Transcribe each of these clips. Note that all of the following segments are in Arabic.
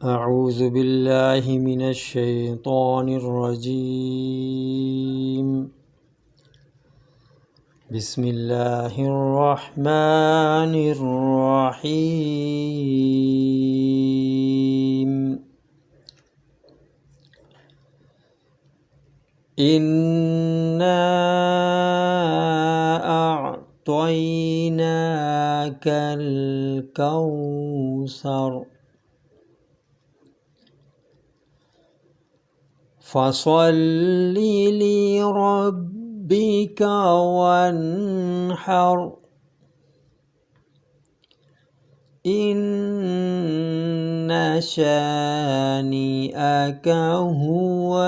أعوذ بالله من الشيطان الرجيم. بسم الله الرحمن الرحيم. إنا أعطيناك الكوثر فصل لربك وانحر إن شانئك هو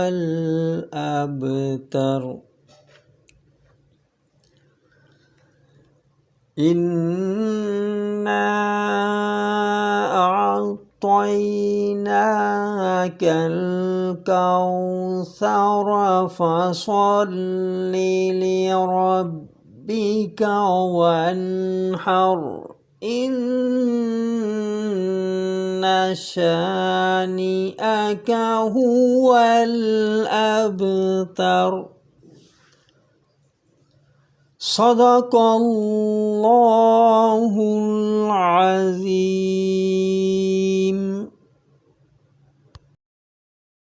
الأبتر. إنا أعطيناك الكوثر فصل لربك وانحر إن شانئك هو الأبتر. صدق الله العظيم.